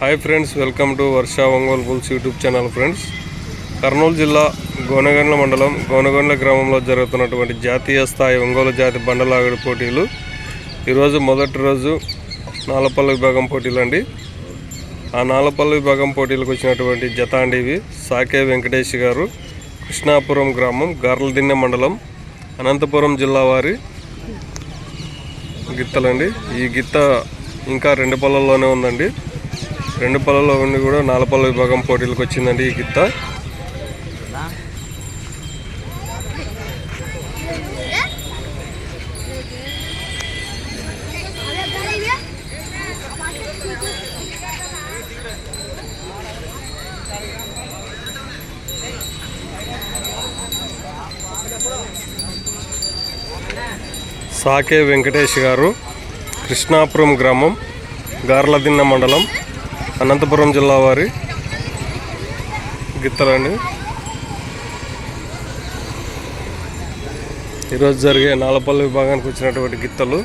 Hi friends, welcome to Varsha Ongole bulls YouTube channel. Friends, Kurnool జిల్లా గోనెగండ్ల మండలం గోనెగండ్ల గ్రామంలో జరుగుతున్నటువంటి జాతీయ స్థాయి ఒంగోలు జాతి బండలాగుడు పోటీలు. ఈరోజు మొదటి రోజు నాలపల్ల విభాగం పోటీలు అండి. ఆ నాలపల్ల విభాగం పోటీలకు వచ్చినటువంటి జత అండి ఇవి. సాకే వెంకటేష్ గారు, కృష్ణాపురం గ్రామం, గార్లదిన్నె మండలం, అనంతపురం జిల్లా వారి గిత్తలండి. ఈ గిత్త ఇంకా 2 పళ్ళల్లోనే ఉందండి. 2 పళ్ళలో ఉండి కూడా నాలపల్ల విభాగం పోటీలకు వచ్చిందండి ఈ గిత్త. సాకే వెంకటేష్ గారు, కృష్ణాపురం గ్రామం, గార్లదిన్నె మండలం, అనంతపురం జిల్లా వారి గిత్తలండి. ఈరోజు జరిగే నాలపల్లి విభాగానికి వచ్చినటువంటి గిత్తలు.